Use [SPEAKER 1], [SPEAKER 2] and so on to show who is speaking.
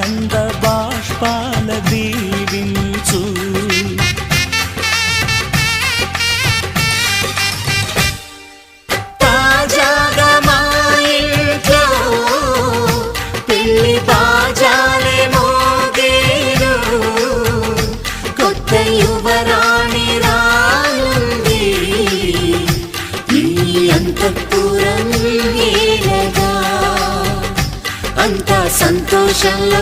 [SPEAKER 1] ఆనంద బాష్పాల దీవించు. తాజాగా మా ఇంట్లో పెళ్లి బాజాలే మోగేను, కొత్త యువరాణి రానుంది ఈ అంతఃపురం ఏలగా. అంతా సంతోషంలో